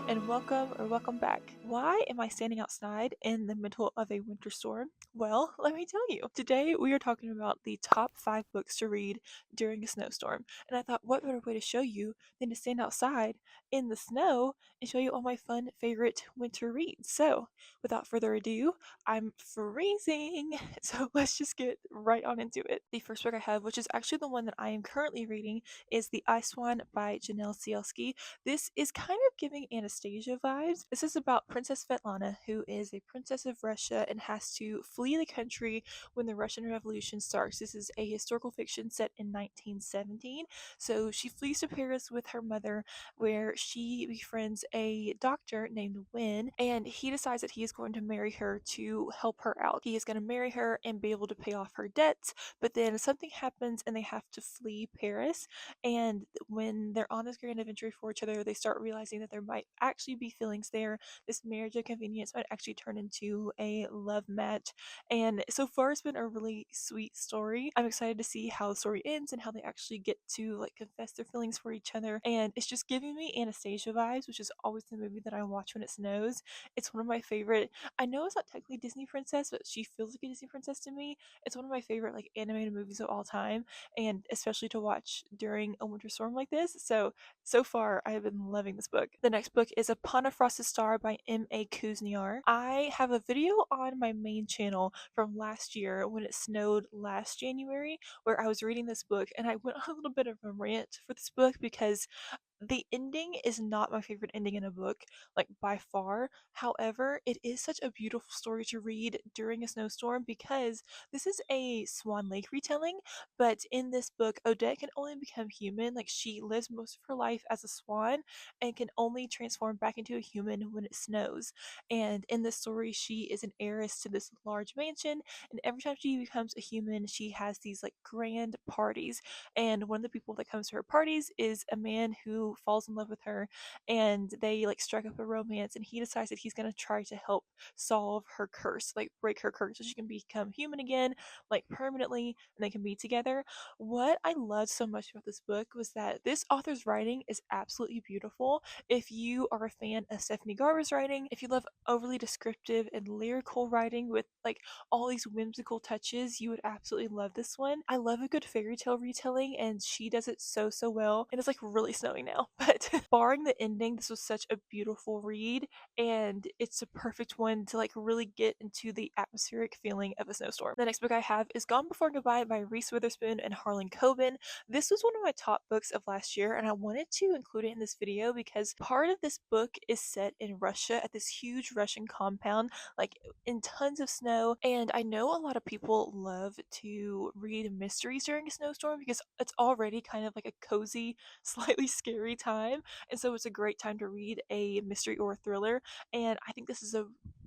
and welcome back. Why am I standing outside in the middle of a winter storm? Well, let me tell you. Today we are talking about the top 5 books to read during a snowstorm. And I thought, what better way to show you than to stand outside in the snow and show you all my fun favorite winter reads. So, without further ado, I'm freezing. So let's just get right on into it. The first book I have, which is actually the one that I am currently reading, is The Ice Swan by Janelle Cielski. This is kind of giving Anastasia vibes. This is about Princess Svetlana, who is a princess of Russia and has to flee the country when the Russian Revolution starts. This is a historical fiction set in 1917. So she flees to Paris with her mother, where she befriends a doctor named Win, and he decides that he is going to marry her to help her out. He is going to marry her and be able to pay off her debts, but then something happens and they have to flee Paris. And when they're on this grand adventure for each other, they start realizing that there might actually be feelings there. This marriage of convenience might actually turn into a love match. And so far, it's been a really sweet story. I'm excited to see how the story ends and how they actually get to like confess their feelings for each other. And it's just giving me Anastasia vibes, which is always the movie that I watch when it snows. It's one of my favorite. I know it's not technically Disney princess, but she feels like a Disney princess to me. It's one of my favorite like animated movies of all time, and especially to watch during a winter storm like this. So far, I have been loving this book. The next book is Upon a Frosted Star by M.A. Kuzniar. I have a video on my main channel from last year when it snowed last January where I was reading this book, and I went on a little bit of a rant for this book because the ending is not my favorite ending in a book, like by far. However, it is such a beautiful story to read during a snowstorm because this is a Swan Lake retelling, but in this book, Odette can only become human. Like she lives most of her life as a swan and can only transform back into a human when it snows. And in this story, she is an heiress to this large mansion, and every time she becomes a human, she has these like grand parties, and one of the people that comes to her parties is a man who falls in love with her, and they like strike up a romance, and he decides that he's going to try to help solve her curse, like break her curse so she can become human again, like permanently, and they can be together. What I loved so much about this book was that this author's writing is absolutely beautiful. If you are a fan of Stephanie Garber's writing, if you love overly descriptive and lyrical writing with like all these whimsical touches, you would absolutely love this one. I love a good fairy tale retelling, and she does it so well. And it's like really snowing now, but barring the ending, this was such a beautiful read, and it's a perfect one to like really get into the atmospheric feeling of a snowstorm. The next book I have is Gone Before Goodbye by Reese Witherspoon and Harlan Coben. This was one of my top books of last year, and I wanted to include it in this video because part of this book is set in Russia at this huge Russian compound, like in tons of snow. And I know a lot of people love to read mysteries during a snowstorm because it's already kind of like a cozy, slightly scary time. And so it's a great time to read a mystery or a thriller. And I think this is a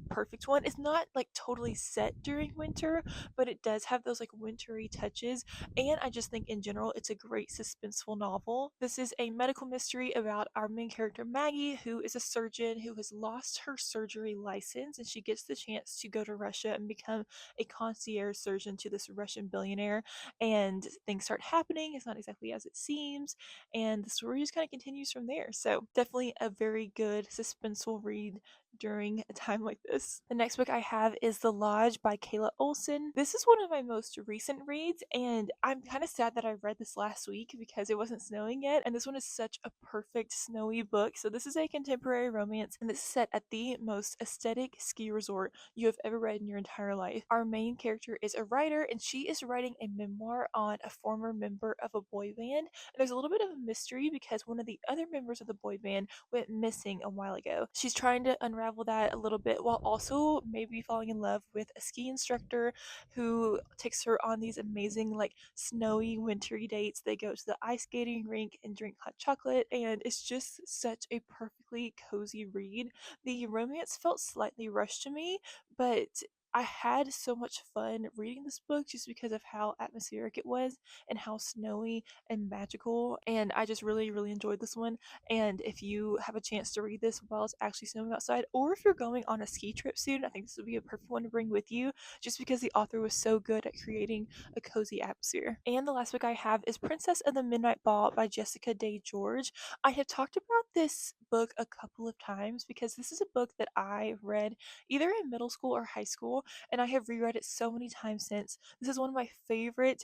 perfect one. It's not like totally set during winter, but it does have those like wintry touches. And I just think in general, it's a great suspenseful novel. This is a medical mystery about our main character, Maggie, who is a surgeon who has lost her surgery license, and she gets the chance to go to Russia and become a concierge surgeon to this Russian billionaire. And things start happening. It's not exactly as it seems. And the story just kind of continues from there. So, definitely a very good suspenseful read during a time like this. The next book I have is The Lodge by Kayla Olson. This is one of my most recent reads, and I'm kind of sad that I read this last week because it wasn't snowing yet, and this one is such a perfect snowy book. So this is a contemporary romance, and it's set at the most aesthetic ski resort you have ever read in your entire life. Our main character is a writer, and she is writing a memoir on a former member of a boy band. And there's a little bit of a mystery because one of the other members of the boy band went missing a while ago. She's trying to unravel that a little bit while also maybe falling in love with a ski instructor who takes her on these amazing, like snowy, wintry dates. They go to the ice skating rink and drink hot chocolate, and it's just such a perfectly cozy read. The romance felt slightly rushed to me, but I had so much fun reading this book just because of how atmospheric it was and how snowy and magical. And I just really, really enjoyed this one. And if you have a chance to read this while it's actually snowing outside, or if you're going on a ski trip soon, I think this would be a perfect one to bring with you just because the author was so good at creating a cozy atmosphere. And the last book I have is Princess and the Midnight Ball by Jessica Day George. I have talked about this book a couple of times because this is a book that I read either in middle school or high school, and I have reread it so many times since. This is one of my favorite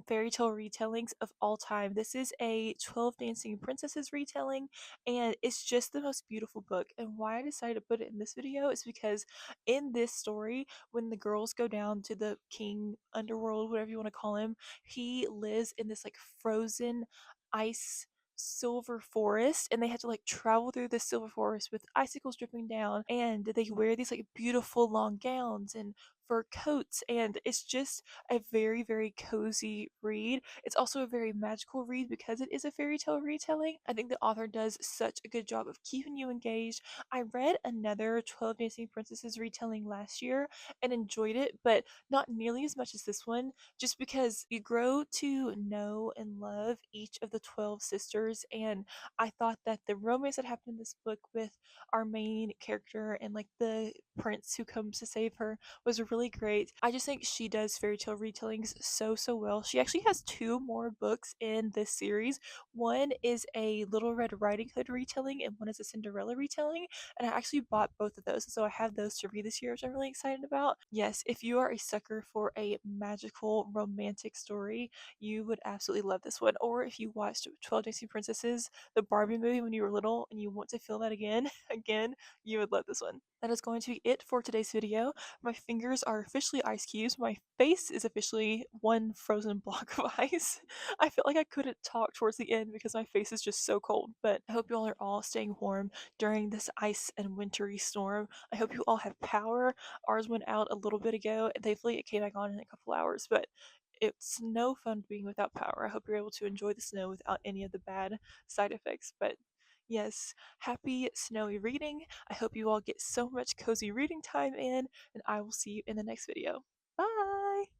fairy tale retellings of all time. This is a 12 Dancing Princesses retelling, and it's just the most beautiful book. And why I decided to put it in this video is because in this story, when the girls go down to the king underworld, whatever you want to call him, he lives in this like frozen ice silver forest, and they have to like travel through this silver forest with icicles dripping down, and they wear these like beautiful long gowns and fur coats, and it's just a very, very cozy read. It's also a very magical read because it is a fairy tale retelling. I think the author does such a good job of keeping you engaged. I read another 12 Dancing Princesses retelling last year and enjoyed it, but not nearly as much as this one, just because you grow to know and love each of the 12 sisters. And I thought that the romance that happened in this book with our main character and like the prince who comes to save her was really great. I just think she does fairy tale retellings so, so well. She actually has two more books in this series. One is a Little Red Riding Hood retelling, and one is a Cinderella retelling. And I actually bought both of those, so I have those to read this year, which I'm really excited about. Yes, if you are a sucker for a magical romantic story, you would absolutely love this one. Or if you watched 12 Dancing Princesses, the Barbie movie when you were little, and you want to feel that again, again, you would love this one. That is going to be it for today's video. My fingers are officially ice cubes. My face is officially one frozen block of ice. I felt like I couldn't talk towards the end because my face is just so cold. But I hope you all are all staying warm during this ice and wintry storm. I hope you all have power. Ours went out a little bit ago, and thankfully it came back on in a couple hours. But it's no fun being without power. I hope you're able to enjoy the snow without any of the bad side effects. But yes, happy snowy reading. I hope you all get so much cozy reading time in, and I will see you in the next video. Bye!